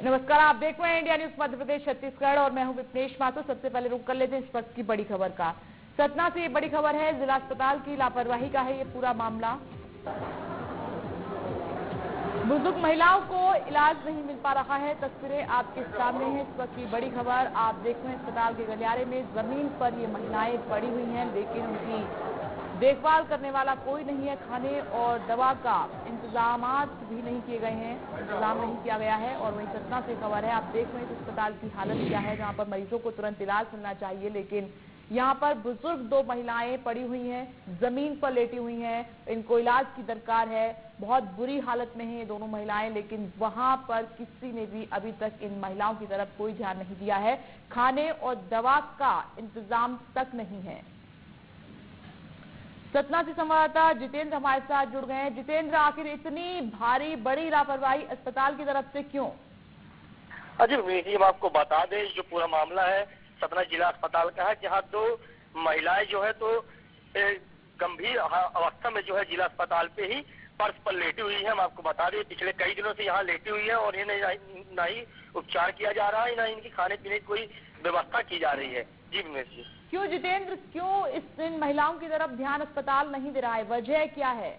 नमस्कार, आप देख रहे हैं इंडिया न्यूज मध्य प्रदेश छत्तीसगढ़ और मैं हूं विपनेश माथुर। सबसे पहले रुक कर लेते हैं इस वक्त की बड़ी खबर का। सतना से ये बड़ी खबर है, जिला अस्पताल की लापरवाही का है ये पूरा मामला। बुजुर्ग महिलाओं को इलाज नहीं मिल पा रहा है, तस्वीरें आपके सामने हैं। इस वक्त की बड़ी खबर आप देख रहे हैं, अस्पताल के गलियारे में जमीन पर ये महिलाएं पड़ी हुई हैं, लेकिन उनकी देखभाल करने वाला कोई नहीं है। खाने और दवा का इंतजामात भी नहीं किए गए हैं, इंतजाम नहीं किया गया है। और वहीं सतना से खबर है, आप देख रहे हैं इस अस्पताल की हालत क्या है, जहां पर मरीजों को तुरंत इलाज मिलना चाहिए, लेकिन यहाँ पर बुजुर्ग दो महिलाएं पड़ी हुई हैं, जमीन पर लेटी हुई हैं, इनको इलाज की दरकार है। बहुत बुरी हालत में हैं ये दोनों महिलाएं, लेकिन वहां पर किसी ने भी अभी तक इन महिलाओं की तरफ कोई ध्यान नहीं दिया है। खाने और दवा का इंतजाम तक नहीं है। सतना से संवाददाता जितेंद्र हमारे साथ जुड़ गए हैं। जितेंद्र, आखिर इतनी भारी बड़ी लापरवाही अस्पताल की तरफ से क्यों? जी हम आपको बता दें, जो पूरा मामला है सतना जिला अस्पताल का है, जहां दो महिलाएं जो है तो गंभीर अवस्था में जो है जिला अस्पताल पे ही फर्श पर लेटी हुई है। हम आपको बता दें, पिछले कई दिनों से यहाँ लेटी हुई है और इन्हें ना ही उपचार किया जा रहा है, ना इनकी खाने पीने की कोई व्यवस्था की जा रही है। जी उमेश जी। क्यों जितेंद्र, क्यों इन महिलाओं की तरफ ध्यान अस्पताल नहीं दे रहा है, वजह क्या है?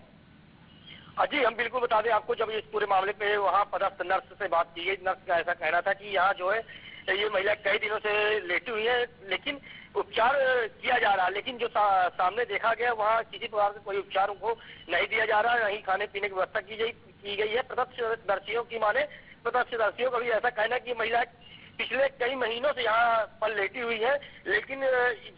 जी हम बिल्कुल बता दें आपको, जब इस पूरे मामले पे वहाँ पदस्थ नर्स से बात की गई, नर्स का ऐसा कहना था कि यहाँ जो है ये महिला कई दिनों से लेटी हुई है, लेकिन उपचार किया जा रहा है, लेकिन जो सामने देखा गया वहाँ किसी प्रकार का कोई उपचार उनको नहीं दिया जा रहा है, नहीं खाने पीने की व्यवस्था की गई है। प्रत्यक्षदर्शियों की माने प्रत्यक्षदर्शियों का भी ऐसा कहना कि महिला पिछले कई महीनों से यहाँ पर लेटी हुई है, लेकिन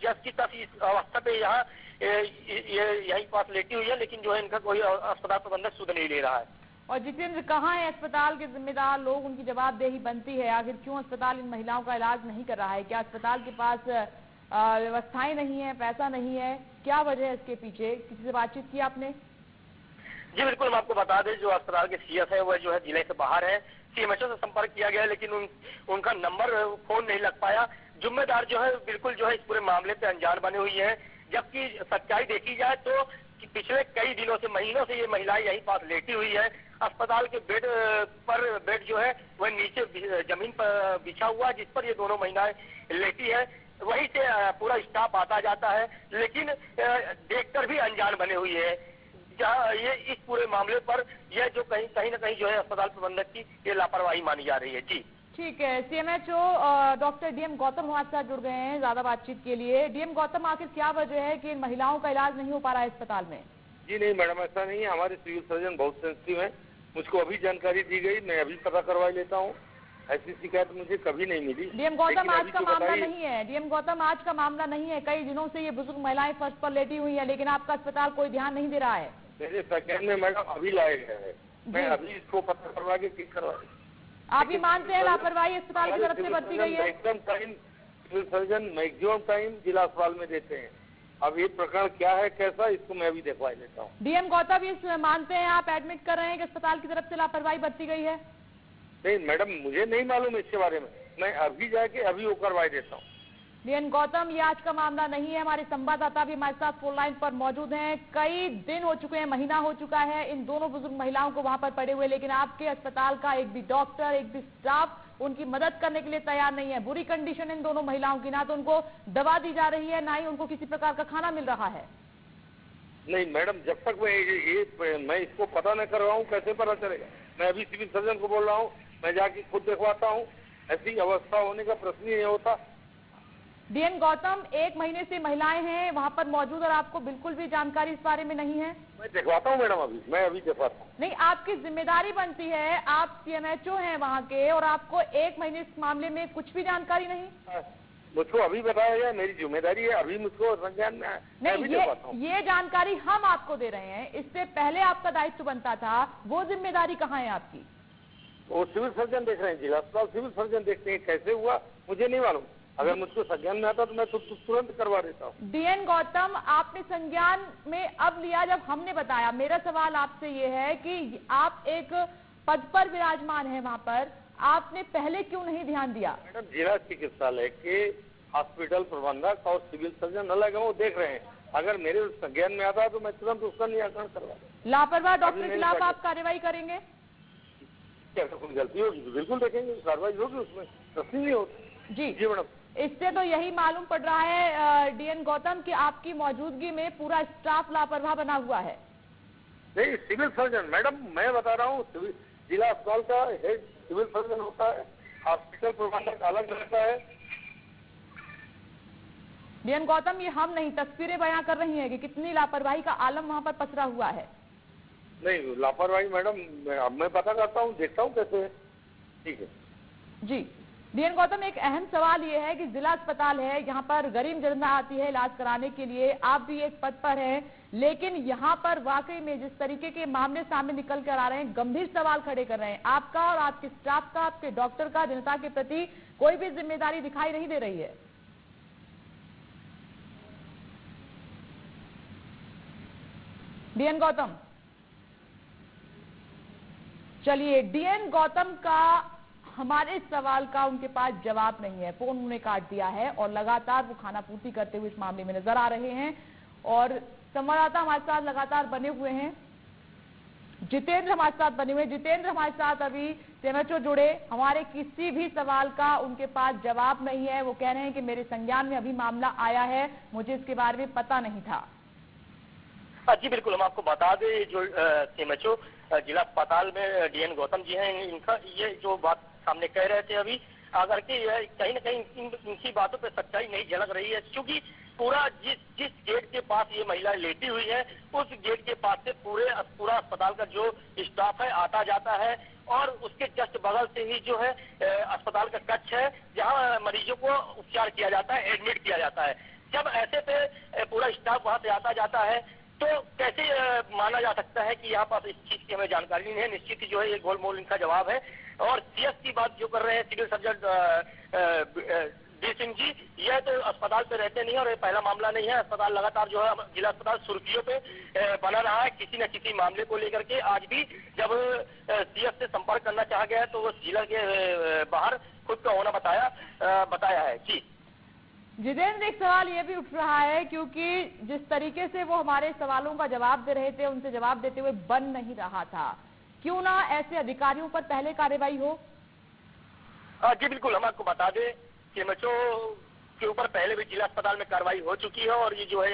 जस की तस इस अवस्था पे यहाँ यहीं पास लेटी हुई है, लेकिन जो है इनका कोई अस्पताल प्रबंधक सुध नहीं ले रहा है। और जितेंद्र, कहाँ है अस्पताल के जिम्मेदार लोग, उनकी जवाबदेही बनती है। आखिर क्यों अस्पताल इन महिलाओं का इलाज नहीं कर रहा है? क्या अस्पताल के पास व्यवस्थाएं नहीं है, पैसा नहीं है, क्या वजह है इसके पीछे? किसी से बातचीत की आपने? जी बिल्कुल, हम आपको बता दें, जो अस्पताल के सीएस है वह जो है जिले से बाहर है। सीएमएचओ से संपर्क किया गया, लेकिन उनका नंबर फोन नहीं लग पाया। जिम्मेदार जो है बिल्कुल जो है इस पूरे मामले पे अनजान बने हुई है, जबकि सच्चाई देखी जाए तो पिछले कई दिनों से, महीनों से ये महिला यहीं पास लेटी हुई है। अस्पताल के बेड जो है वह नीचे जमीन पर बिछा हुआ है, जिस पर ये दोनों महिलाएं लेटी है। वहीं से पूरा स्टाफ आता जाता है, लेकिन देखकर भी अनजान बने हुई है। जहाँ ये इस पूरे मामले पर यह जो कहीं न कहीं जो है अस्पताल प्रबंधक की ये लापरवाही मानी जा रही है। जी ठीक है, सीएमएचओ डॉक्टर डीएम गौतम हमारे साथ जुड़ गए हैं ज्यादा बातचीत के लिए। डीएम गौतम, आखिर क्या वजह है कि इन महिलाओं का इलाज नहीं हो पा रहा है अस्पताल में? जी नहीं मैडम, ऐसा नहीं है। हमारे सिविल सर्जन बहुत सेंसिटिव है, मुझको अभी जानकारी दी गई, मैं अभी पता करवा लेता हूँ। ऐसी शिकायत मुझे कभी नहीं मिली। डीएम गौतम, आज का मामला नहीं है। डीएम गौतम, आज का मामला नहीं है। कई दिनों से ये बुजुर्ग महिलाएं फर्श पर लेटी हुई है, लेकिन आपका अस्पताल कोई ध्यान नहीं दे रहा है। मेरे सेकंड में मैडम अभी लाया गया है, मैं अभी इसको पता करवा के ठीक करवा। आप ये मानते हैं लापरवाही अस्पताल की तरफ से बरती गई है? एकदम time civil surgeon maximum time जिला अस्पताल में देते हैं। अब ये प्रकरण क्या है, कैसा, इसको मैं अभी देखवा लेता हूँ। डीएम गौतम, ये मानते हैं, आप एडमिट कर रहे हैं कि अस्पताल की तरफ से लापरवाही बरती गई है? नहीं मैडम, मुझे नहीं मालूम इसके बारे में, मैं अभी जाके अभी वो करवा देता हूँ। डीएम गौतम, ये आज का मामला नहीं है। हमारे संवाददाता भी हमारे साथ फोन लाइन पर मौजूद हैं। कई दिन हो चुके हैं, महीना हो चुका है इन दोनों बुजुर्ग महिलाओं को वहां पर पड़े हुए, लेकिन आपके अस्पताल का एक भी डॉक्टर, एक भी स्टाफ उनकी मदद करने के लिए तैयार नहीं है। बुरी कंडीशन इन दोनों महिलाओं की, ना तो उनको दवा दी जा रही है, ना ही उनको किसी प्रकार का खाना मिल रहा है। नहीं मैडम, जब तक मैं इसको पता न करवाऊँ कैसे पता चलेगा? मैं अभी सिविल सर्जन को बोल रहा हूँ, मैं जाके खुद देखवाता हूँ। ऐसी अवस्था होने का प्रश्न ही नहीं होता। डीएम गौतम, 1 महीने से महिलाएं हैं वहां पर मौजूद और आपको बिल्कुल भी जानकारी इस बारे में नहीं है? मैं देखवाता हूँ मैडम, मैं अभी देखवाता हूँ। नहीं, आपकी जिम्मेदारी बनती है, आप सीएमएचओ हैं वहां के, और आपको 1 महीने इस मामले में कुछ भी जानकारी नहीं? मुझको अभी बताया गया, मेरी जिम्मेदारी है, अभी मुझको संज्ञान में नहीं, ये जानकारी हम आपको दे रहे हैं। इससे पहले आपका दायित्व बनता था, वो जिम्मेदारी कहाँ है आपकी? वो सिविल सर्जन देख रहे हैं, जिला अस्पताल सिविल सर्जन देखते हैं। कैसे हुआ मुझे नहीं मालूम, अगर मुझको संज्ञान में आता तो मैं तुरंत करवा देता हूँ। डीएन गौतम, आपने संज्ञान में अब लिया जब हमने बताया। मेरा सवाल आपसे ये है कि आप एक पद पर विराजमान है वहाँ पर, आपने पहले क्यों नहीं ध्यान दिया? मैडम, जिला चिकित्सालय के हॉस्पिटल प्रबंधक और सिविल सर्जन अलग है, वो देख रहे हैं। अगर मेरे संज्ञान में आता तो मैं तुरंत उसका निराकरण करवा। लापरवाह डॉक्टर के खिलाफ आप कार्रवाई करेंगे? कि अगर कोई गलती होगी तो बिल्कुल देखेंगे, कार्रवाई होगी, उसमें तस्लीम नहीं होती। जी जी मैडम। इससे तो यही मालूम पड़ रहा है डीएन गौतम कि आपकी मौजूदगी में पूरा स्टाफ लापरवाह बना हुआ है। नहीं, सिविल सर्जन मैडम, मैं बता रहा हूँ, जिला अस्पताल का हेड सिविल सर्जन होता है, हॉस्पिटल प्रबंधक अलग रहता है। डीएन गौतम, ये हम नहीं, तस्वीरें बयां कर रही हैं कि कितनी लापरवाही का आलम वहां पर पसरा हुआ है। नहीं लापरवाही मैडम, मैं पता करता हूँ, देखता हूँ कैसे है। ठीक है जी डीएन गौतम, एक अहम सवाल ये है कि जिला अस्पताल है, यहाँ पर गरीब जनता आती है इलाज कराने के लिए, आप भी एक पद पर हैं, लेकिन यहाँ पर वाकई में जिस तरीके के मामले सामने निकल कर आ रहे हैं, गंभीर सवाल खड़े कर रहे हैं। आपका और आपके स्टाफ का, आपके डॉक्टर का जनता के प्रति कोई भी जिम्मेदारी दिखाई नहीं दे रही है। डीएन गौतम, चलिए, डीएन गौतम का हमारे सवाल का उनके पास जवाब नहीं है, फोन उन्होंने काट दिया है और लगातार वो खानापूर्ति करते हुए इस मामले में नजर आ रहे हैं और संवाददाता हमारे साथ लगातार बने हुए हैं। जितेंद्र हमारे साथ बने हुए हैं। जितेंद्र हमारे साथ अभी सीएमएचओ जुड़े, हमारे किसी भी सवाल का उनके पास जवाब नहीं है। वो कह रहे हैं कि मेरे संज्ञान में अभी मामला आया है, मुझे इसके बारे में पता नहीं था। जी बिल्कुल, हम आपको बता दें, जो सीएमएचओ जिला अस्पताल में डीएन गौतम जी हैं, इनका ये जो बात सामने कह रहे थे अभी आकर के, कहीं ना कहीं इनकी बातों पे सच्चाई नहीं झलक रही है, क्योंकि पूरा जिस गेट के पास ये महिला लेटी हुई है, उस गेट के पास से पूरा अस्पताल का जो स्टाफ है आता जाता है और उसके जस्ट बगल से ही जो है अस्पताल का कक्ष है, जहां मरीजों को उपचार किया जाता है, एडमिट किया जाता है। जब ऐसे पे पूरा स्टाफ वहां से आता जाता है तो कैसे माना जा सकता है कि यहाँ पर इस चीज की हमें जानकारी नहीं है। निश्चित ही जो है ये गोलमोल इनका जवाब है। और सीएस की बात जो कर रहे हैं civil surgeon D Singh ji, यह तो अस्पताल पे रहते नहीं और ये पहला मामला नहीं है। अस्पताल लगातार जो है जिला अस्पताल सुर्खियों पे बना रहा है किसी न किसी मामले को लेकर के। आज भी जब सीएस से संपर्क करना चाहा गया तो वो जिला के बाहर खुद का होना बताया है। जी जितेंद्र, एक सवाल ये भी उठ रहा है, क्योंकि जिस तरीके से वो हमारे सवालों का जवाब दे रहे थे, उनसे जवाब देते हुए बन नहीं रहा था, क्यों ना ऐसे अधिकारियों पर पहले कार्रवाई हो? जी बिल्कुल, हम आपको बता दें सीएमएचओ के ऊपर पहले भी जिला अस्पताल में कार्रवाई हो चुकी है और ये जो है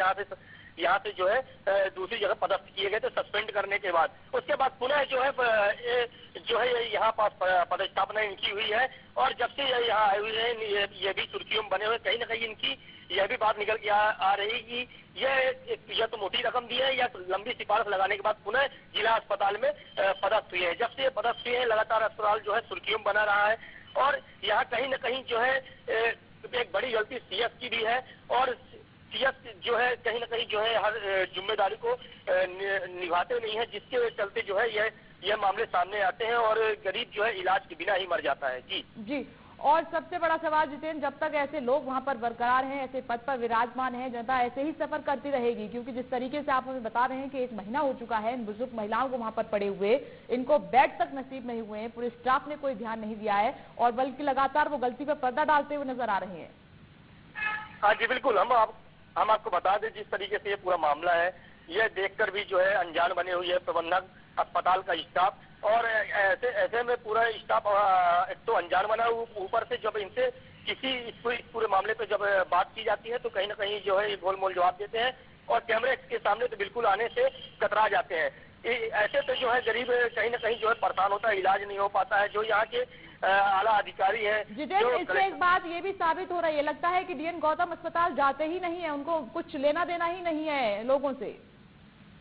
यहाँ से जो है दूसरी जगह पदस्थ किए गए थे सस्पेंड करने के बाद। उसके बाद पुनः जो है यहाँ पास पदस्थापना इनकी हुई है और जब से ये यहाँ आए हुए हैं ये भी सुर्खियों में बने हुए। कहीं ना कहीं इनकी यह भी बात निकल के आ रही कि यह तो मोटी रकम दी है या लंबी सिफारिश लगाने के बाद पुनः जिला अस्पताल में पदस्थ हुए हैं। जब से पदस्थ हुए हैं लगातार अस्पताल जो है सुर्खियों में बना रहा है और यहाँ कहीं न कहीं जो है एक बड़ी गलती सीएस की भी है और सीएस जो है कहीं न कहीं जो है हर जिम्मेदारी को निभाते नहीं है, जिसके चलते जो है यह मामले सामने आते हैं और गरीब जो है इलाज के बिना ही मर जाता है। जी और सबसे बड़ा सवाल जितेंद्र, जब तक ऐसे लोग वहां पर बरकरार हैं, ऐसे पद पर विराजमान हैं, जनता ऐसे ही सफर करती रहेगी, क्योंकि जिस तरीके से आप हमें बता रहे हैं कि 1 महीना हो चुका है इन बुजुर्ग महिलाओं को वहां पर पड़े हुए, इनको बेड तक नसीब नहीं हुए हैं, पूरे स्टाफ ने कोई ध्यान नहीं दिया है और बल्कि लगातार वो गलती पर पर्दा डालते हुए नजर आ रहे हैं। हाँ जी बिल्कुल, हम आपको बता दें जिस तरीके से ये पूरा मामला है, यह देखकर भी जो है अनजान बने हुए है प्रबंधक, अस्पताल का स्टाफ और ऐसे में पूरा स्टाफ एक तो अनजान बना, ऊपर से जब इनसे इस पूरे मामले पे जब बात की जाती है तो कहीं ना कहीं जो है ये गोलमोल जवाब देते हैं और कैमरे के सामने तो बिल्कुल आने से कतरा जाते हैं। ऐसे तो जो है गरीब कहीं ना कहीं जो है परेशान होता है, इलाज नहीं हो पाता है। जो यहाँ के आला अधिकारी है जितेंद्र, इससे एक बात ये भी साबित हो रही है, लगता है कि डीएन गौतम अस्पताल जाते ही नहीं है, उनको कुछ लेना देना ही नहीं है लोगों से।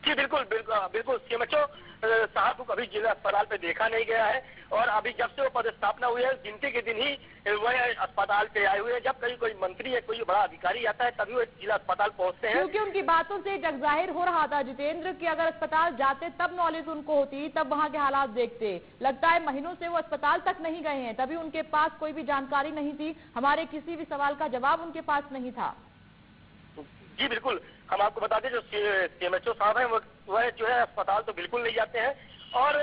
जी बिल्कुल सीएमएचओ साहब को कभी जिला अस्पताल पे देखा नहीं गया है और अभी जब से वो पदस्थापना हुई है गिनती के दिन ही वह अस्पताल पे आए हुए हैं। जब कहीं कोई मंत्री या कोई बड़ा अधिकारी आता है तभी वो जिला अस्पताल पहुंचते हैं, क्योंकि उनकी बातों से जग जाहिर हो रहा था जितेंद्र कि अगर अस्पताल जाते तब नॉलेज उनको होती, तब वहाँ के हालात देखते। लगता है महीनों से वो अस्पताल तक नहीं गए हैं, तभी उनके पास कोई भी जानकारी नहीं थी, हमारे किसी भी सवाल का जवाब उनके पास नहीं था। जी बिल्कुल, हम आपको बता दें जो सीएमएचओ साहब हैं वह जो है अस्पताल तो बिल्कुल नहीं जाते हैं और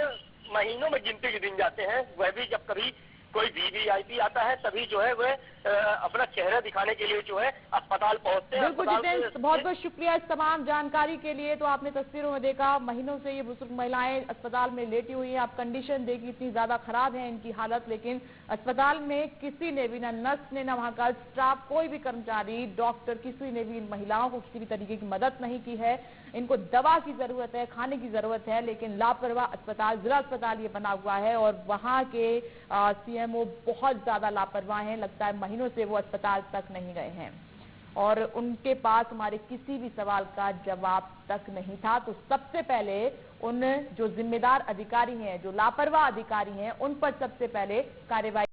महीनों में गिनती के दिन जाते हैं, वह भी जब कभी कोई वीवीआईपी आता है तभी जो है वह अपना चेहरा दिखाने के लिए जो है अस्पताल पहुंचते हैं। बिल्कुल जितेंद्र, बहुत बहुत शुक्रिया इस तमाम जानकारी के लिए। तो आपने तस्वीरों में देखा, महीनों से ये बुजुर्ग महिलाएं अस्पताल में लेटी हुई हैं। आप कंडीशन देखिए, इतनी ज्यादा खराब है इनकी हालत, लेकिन अस्पताल में किसी ने भी, ना नर्स ने, ना वहां का स्टाफ, कोई भी कर्मचारी, डॉक्टर, किसी ने भी इन महिलाओं को किसी भी तरीके की मदद नहीं की है। इनको दवा की जरूरत है, खाने की जरूरत है, लेकिन लापरवाह अस्पताल, जिला अस्पताल ये बना हुआ है और वहां के सीएमओ बहुत ज्यादा लापरवाह हैं। लगता है महीनों से वो अस्पताल तक नहीं गए हैं और उनके पास हमारे किसी भी सवाल का जवाब तक नहीं था। तो सबसे पहले उन जो जिम्मेदार अधिकारी हैं, जो लापरवाह अधिकारी हैं, उन पर सबसे पहले कार्रवाई